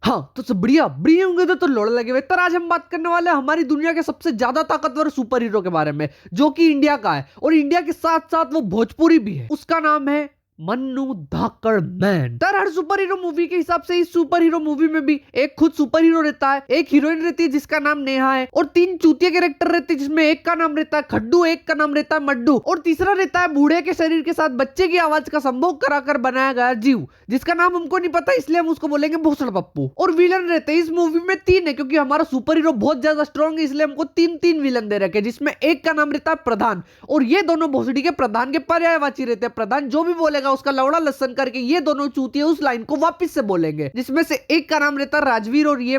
हाँ तो सब बढ़िया बढ़िया होंगे तो लोड़ लगे हुए। तो आज हम बात करने वाले हैं हमारी दुनिया के सबसे ज्यादा ताकतवर सुपर हीरो के बारे में, जो कि इंडिया का है और इंडिया के साथ साथ वो भोजपुरी भी है। उसका नाम है मन्नू धाकड़ मैन। तर हर सुपर हीरो मूवी के हिसाब से इस सुपर हीरो मूवी में भी एक खुद सुपर हीरो रहता है, एक हीरोइन रहती है जिसका नाम नेहा है, और 3 चूतिया कैरेक्टर रहते हैं जिसमें एक का नाम रहता है खड्डू, एक का नाम रहता है मड्डू, और तीसरा रहता है बूढ़े के शरीर के साथ बच्चे की आवाज का संभोग कराकर बनाया गया जीव, जिसका नाम हमको नहीं पता इसलिए हम उसको बोलेंगे भोसड़ पप्पू। और विलन रहते हैं इस मूवी में 3 है, क्योंकि हमारा सुपर हीरो बहुत ज्यादा स्ट्रॉन्ग है इसलिए हमको 3 विलन दे रखे, जिसमें एक का नाम रहता है प्रधान, और ये दोनों भोसड़ी के प्रधान के पर्यायवाची रहते हैं। प्रधान जो भी बोलेगा उसका लौड़ा लसन करके ये दोनों चूतिए उस लाइन को वापस से बोलेंगे, जिसमें से एक का नाम रहता है राजवीर और ये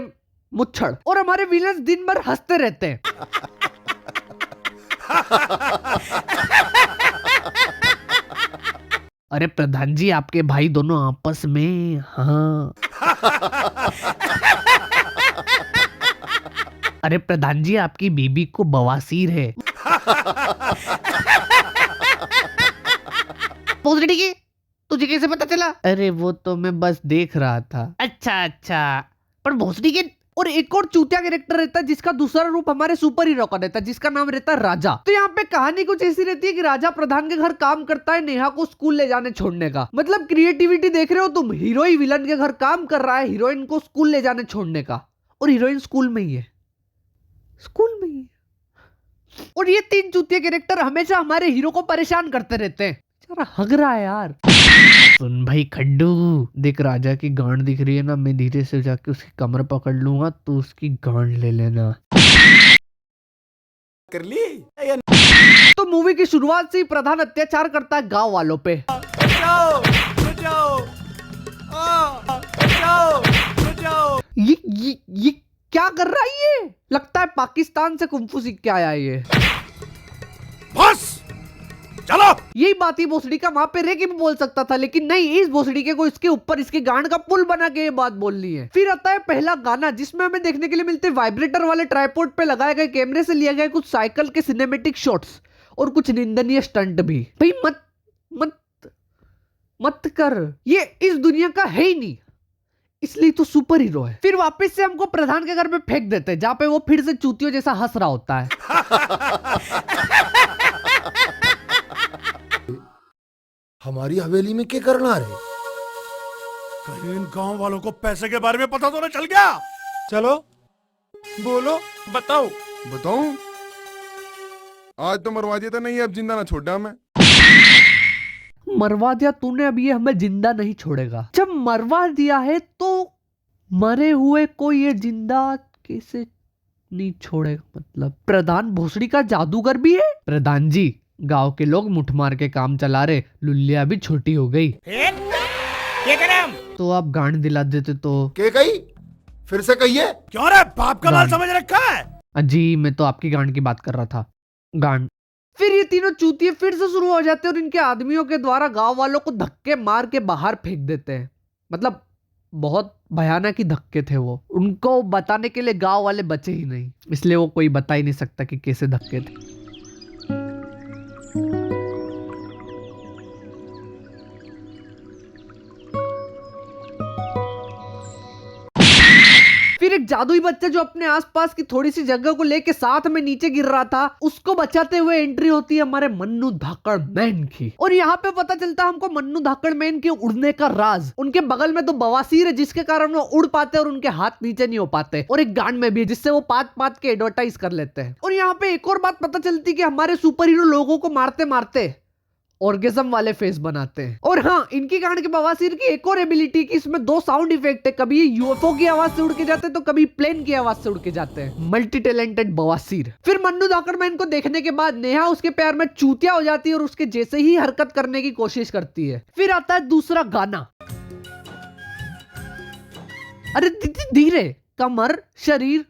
मुच्छड़। और हमारे विलन्स दिन भर हंसते रहते हैं। अरे प्रधान जी आपके भाई दोनों आपस में, हाँ। अरे प्रधान जी आपकी बीबी को बवासीर है। पॉजिटिव की तुझे कैसे पता चला? अरे वो तो मैं बस देख रहा था। अच्छा पर भोसड़ी के और एक और चूतिया कैरेक्टर रहता है जिसका दूसरा रूप हमारे सुपर हीरो का रहता है, जिसका नाम रहता है राजा। तो यहाँ पे कहानी कुछ ऐसी रहती है कि राजा प्रधान के घर काम करता है नेहा को स्कूल ले जाने छोड़ने का। मतलब क्रिएटिविटी देख रहे हो तुम, हीरो ही विलन के घर काम कर रहा है हीरोइन को स्कूल ले जाने छोड़ने का, और हीरोइन स्कूल में ही है, स्कूल में ही है। और ये 3 चूतिया कैरेक्टर हमेशा हमारे हीरो को परेशान करते रहते हैं। बेचारा हग रहा है यार। सुन भाई खड्डू, देख राजा की गांड दिख रही है ना, मैं धीरे से जाके उसकी कमर पकड़ लूंगा तो उसकी गांड ले लेना। कर ली। तो मूवी की शुरुआत से ही प्रधान अत्याचार करता है गांव वालों पे। बचाओ, बचाओ, बचाओ, बचाओ। ये क्या कर रहा है ये? लगता है पाकिस्तान से कुंफू सीख के आया है ये। बस चलो। यही बात ही भोसड़ी का वहां पे रह के भी बोल सकता था, लेकिन नहीं, इस भोसड़ी के को इसके ऊपर इसके गांड का पुल बना के ये बात बोलनी है। फिर आता है पहला गाना, जिसमें हमें देखने के लिए मिलते हैं वाइब्रेटर वाले ट्राइपॉड पे लगाए गए कैमरे से लिए गए कुछ साइकिल के सिनेमेटिक शॉट्स और कुछ निंदनीय स्टंट भी। भाई मत मत मत कर, ये इस दुनिया का है ही नहीं, इसलिए तो सुपर हीरो है। फिर वापस से हमको प्रधान के घर में फेंक देते हैं, जहां पे वो फिर से चूतियों जैसा हंस रहा होता है। हमारी हवेली में क्या करना रे? कहीं इन गांव वालों को पैसे के बारे में पता तो ना चल गया? चलो बोलो। बताओ। बताऊं? आज तो मरवा दिया था, नहीं अब जिंदा ना छोड़ा मैं। मरवा दिया तूने, अब ये हमें जिंदा नहीं छोड़ेगा। जब मरवा दिया है तो मरे हुए को ये जिंदा कैसे नहीं छोड़ेगा? मतलब प्रधान भोसड़ी का जादूगर भी है। प्रधान जी गांव के लोग मुठ मार के काम चला रहे, लुल्लिया भी छोटी हो गई, तो आप गांड दिला देते तो। क्या कही? फिर से कहिए। क्यों रे, बाप का माल समझ रखा है? अजी मैं तो आपकी गांड की बात कर रहा था, गांड। फिर ये तीनों चूतिए फिर से शुरू हो जाते हैं और इनके आदमियों के द्वारा गांव वालों को धक्के मार के बाहर फेंक देते हैं। मतलब बहुत भयानक ही धक्के थे वो, उनको बताने के लिए गांव वाले बचे ही नहीं, इसलिए वो कोई बता ही नहीं सकता कि कैसे धक्के थे। फिर एक जादुई बच्चा जो अपने आसपास की थोड़ी सी जगह को लेके साथ में नीचे गिर रहा था, उसको बचाते हुए एंट्री होती है हमारे मन्नू धाकड़ मैन की। और यहाँ पे पता चलता है हमको मन्नू धाकड़ मैन के उड़ने का राज। उनके बगल में तो बवासीर है जिसके कारण वो उड़ पाते और उनके हाथ नीचे नहीं हो पाते, और एक गांड में भी है जिससे वो पात के एडवर्टाइज कर लेते हैं। और यहाँ पे एक और बात पता चलती है कि हमारे सुपर हीरो लोगों को मारते मारते ऑर्गेजम वाले फेस बनाते हैं। और हाँ, इनकी गांड के बवासीर की एक और एबिलिटी कि इसमें 2 साउंड इफेक्ट है, कभी ये यूएफओ की आवाज से उड़ के जाते हैं तो कभी प्लेन की आवाज से उड़ के जाते हैं। मल्टी टैलेंटेड बवासीर। फिर मन्नू धाकड़ मैन को देखने के बाद नेहा उसके प्यार में चूतिया हो जाती है और उसके जैसे ही हरकत करने की कोशिश करती है। फिर आता है दूसरा गाना। अरे धीरे, कमर शरीर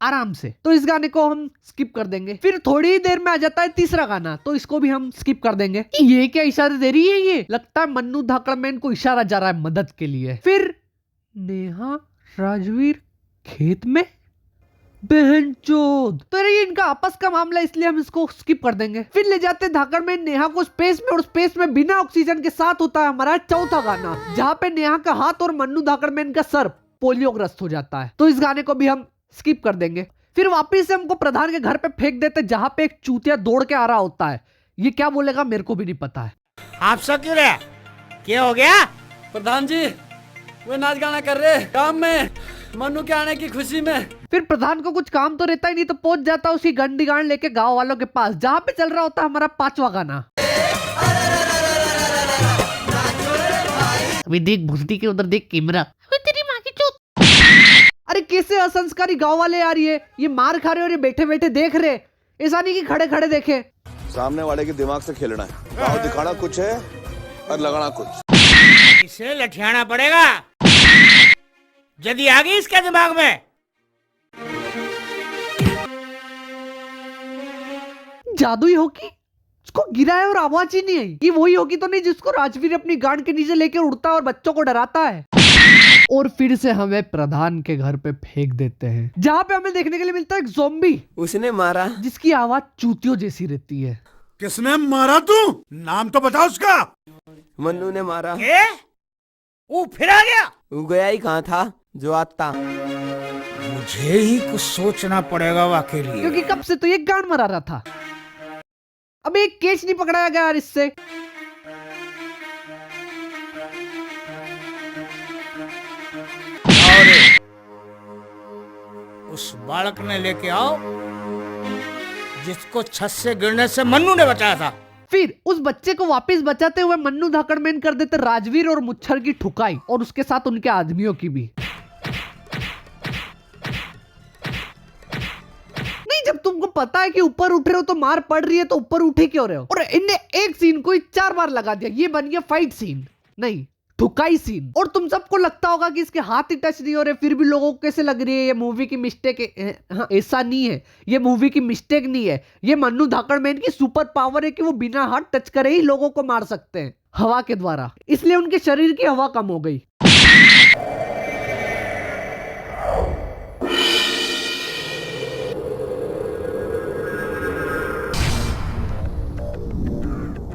आराम से, तो इस गाने को हम स्किप कर देंगे। फिर थोड़ी ही देर में आ जाता है तीसरा गाना, तो इसको भी हम स्किप कर देंगे। ये क्या इशारे दे रही है? ये लगता है मन्नू धाकड़ मैन को इशारा जा रहा है मदद के लिए। फिर नेहा राजवीर खेत में, बहनचोद, तो ये इनका आपस का मामला इसलिए हम इसको स्किप कर देंगे। फिर ले जाते धाकड़ मैन नेहा को स्पेस में, और स्पेस में बिना ऑक्सीजन के साथ होता है हमारा चौथा गाना, जहाँ पे नेहा का हाथ और मन्नू धाकड़ मैन का सर पोलियोग्रस्त हो जाता है। तो इस गाने को भी हम स्किप कर देंगे। फिर वापिस से हमको प्रधान के घर पे फेंक देते, जहां पे एक चूतिया दौड़ के आ रहा होता है। ये क्या बोलेगा मेरे को भी नहीं पता है। आप सब क्यों रहे? क्या हो गया? प्रधान जी वे नाच गाना कर रहे काम में, मन्नू के आने की खुशी में। फिर प्रधान को कुछ काम तो रहता ही नहीं, तो पहुंच जाता है उसकी गंदी गांड लेके गांव वालों के पास, जहां पे चल रहा होता है हमारा 5वां गाना। अभी देख भूसटी के उधर देख कैमरा, तेरी माँ की चोट। अरे कैसे असंस्कारी गांव वाले यार, ये मार खा रहे और ये बैठे बैठे देख रहे। ऐसा नहीं कि खड़े खड़े देखे। सामने वाले के दिमाग से खेलना है। गाँव दिखाना कुछ है और लगाना कुछ। इसे लठियाना पड़ेगा यदि आ गई इसके दिमाग में। जादुई होगी, उसको गिरा है और आवाज ही नहीं आई। ये वही होगी तो नहीं जिसको राजवीर अपनी गांड के नीचे लेकर उड़ता है और बच्चों को डराता है। और फिर से हमें प्रधान के घर पे फेंक देते हैं, जहाँ पे हमें देखने के लिए मिलता है एक ज़ॉम्बी उसने मारा, जिसकी आवाज चूतियों जैसी रहती है। किसने मारा तू? नाम तो बता उसका। मन्नू ने मारा। वो फिर आ गया। वो गया ही कहाँ था जो आता। मुझे ही कुछ सोचना पड़ेगा वाकई लिए। क्योंकि कब से तो ये गांड मरा रहा था। अब एक केस नहीं पकड़ाया गया यार इससे। उस बालक ने लेके आओ जिसको छत से गिरने से मन्नू ने बचाया था। फिर उस बच्चे को वापस बचाते हुए मन्नू धाकड़मैन कर देते राजवीर और मुच्छर की ठुकाई, और उसके साथ उनके आदमियों की भी। नहीं, जब तुमको पता है कि ऊपर उठ रहे हो तो मार पड़ रही है, तो ऊपर उठे क्यों रहे हो? और इनने एक सीन को 4 बार लगा दिया। ये बन गया फाइट सीन, नहीं ठुकाई सीन। और तुम सबको लगता होगा कि इसके हाथ ही टच नहीं हो रहे, फिर भी लोगों को कैसे लग रही है ये मूवी की मिस्टेक है। हाँ, ऐसा नहीं है, ये मूवी की मिस्टेक नहीं है। ये मन्नू धाकड़मैन की सुपर पावर है कि वो बिना हाथ टच करे ही लोगों को मार सकते हैं हवा के द्वारा। इसलिए उनके शरीर की हवा कम हो गई।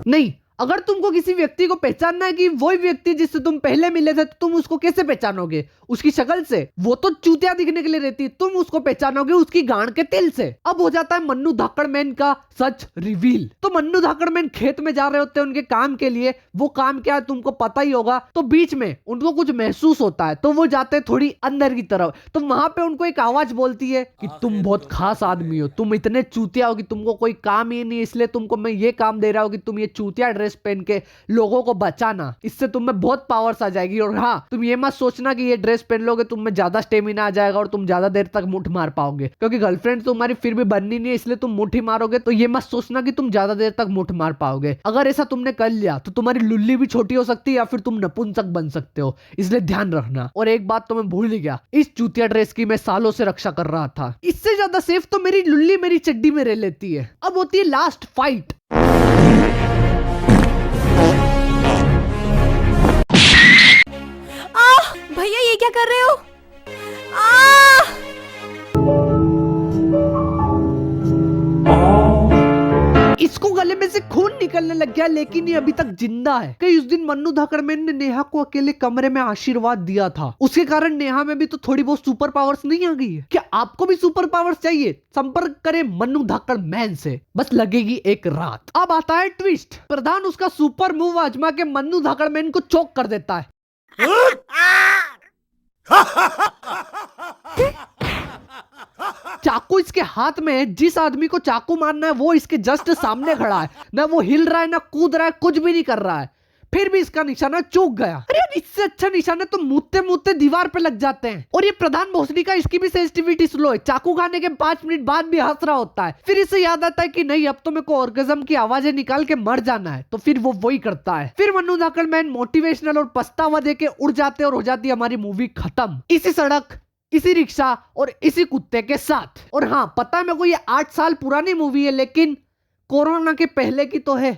नहीं, अगर तुमको किसी व्यक्ति को पहचानना है कि वही व्यक्ति जिससे तुम पहले मिले थे, तो तुम उसको कैसे पहचानोगे? उसकी शक्ल से? वो तो चूतिया दिखने के लिए रहती है। तुम उसको पहचानोगे उसकी गांड के तिल से। अब हो जाता है मन्नू धाकड़मैन का सच रिवील। तो मन्नू धाकड़मैन खेत में जा रहे होते हैं उनके काम के लिए। वो काम क्या है तुमको पता ही होगा। तो बीच में उनको कुछ महसूस होता है, तो वो जाते हैं थोड़ी अंदर की तरफ। तो वहां पे उनको एक आवाज बोलती है कि तुम बहुत खास आदमी हो, तुम इतने चूतिया हो कि तुमको कोई काम ही नहीं, इसलिए तुमको मैं ये काम दे रहा हूँ कि तुम ये चूतिया ड्रेस पहन के लोगों को बचाना। इससे तुम में बहुत पावर्स आ जाएगी। और हाँ, तुम ये मत सोचना कि ये ड्रेस पहन लोगे तुम में ज्यादा स्टेमिना आ जाएगा और तुम ज्यादा देर तक मुठ मार पाओगे, क्योंकि गर्लफ्रेंड तुम्हारी फिर भी बननी नहीं है, इसलिए तुम मुठ ही मारोगे। तो ये मत सोचना कि तुम ज्यादा देर तक मुठ मार पाओगे। अगर ऐसा तुमने कर लिया तो तुम्हारी लुल्ली भी छोटी हो सकती है या फिर तुम नपुंसक बन सकते हो, इसलिए ध्यान रखना। और एक बात तो मैं भूल ही गया, इस चूतिया ड्रेस की मैं सालों से रक्षा कर रहा था। इससे ज्यादा सेफ तो मेरी लुल्ली मेरी चड्डी में रह लेती है। अब होती है लास्ट फाइट। भैया ये क्या कर रहे हो? इसको गले में से खून निकलने लग गया, लेकिन ये अभी तक जिंदा है। कई उस दिन मन्नू धाकड़मैन ने नेहा को अकेले कमरे में आशीर्वाद दिया था। उसके कारण नेहा में भी तो थोड़ी बहुत सुपर पावर्स नहीं आ गई है? क्या आपको भी सुपर पावर्स चाहिए? संपर्क करें मन्नू धाकड़मैन से, बस लगेगी एक रात। अब आता है ट्विस्ट। प्रधान उसका सुपर मूव आजमा के मन्नू धाकड़मैन को चोक कर देता है। चाकू इसके हाथ में है। जिस आदमी को चाकू मारना है वो इसके जस्ट सामने खड़ा है। ना वो हिल रहा है, ना कूद रहा है, कुछ भी नहीं कर रहा है। फिर भी इसका निशाना चूक गया। अरे इससे अच्छा निशाना तो मुद्दे मुद्दे दीवार पे लग जाते हैं। और ये प्रधान भोसड़ी का, इसकी भी सेंसिटिविटी स्लो है। चाकू खाने के 5 मिनट बाद भी हंस रहा होता है। फिर इसे याद आता है कि नहीं, अब तो मेरे को ऑर्गेज्म की आवाजें निकाल के मर जाना है। तो फिर वो वही करता है। फिर मन्नू धाकड़मैन मोटिवेशनल और पछतावा देके उड़ जाते और हो जाती है हमारी मूवी खत्म। इसी सड़क, इसी रिक्शा और इसी कुत्ते के साथ। और हाँ, पता है मेरे को ये 8 साल पुरानी मूवी है, लेकिन कोरोना के पहले की तो है।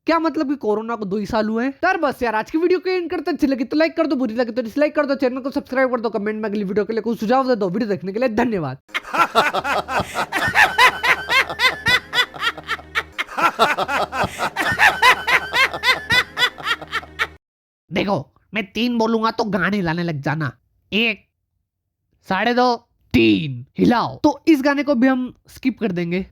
क्या मतलब कि कोरोना को 2 ही साल हुए हैं। तर बस यार, आज की वीडियो को एंड करते। अच्छी लगी तो लाइक कर दो, बुरी लगी तो डिसलाइक कर दो, चैनल को सब्सक्राइब कर दो, कमेंट में अगली वीडियो के लिए कुछ सुझाव दे दो। वीडियो देखने के लिए धन्यवाद। देखो, मैं 3 बोलूंगा तो गाने लाने लग जाना। 1, 2.5, 3 हिलाओ। तो इस गाने को भी हम स्किप कर देंगे।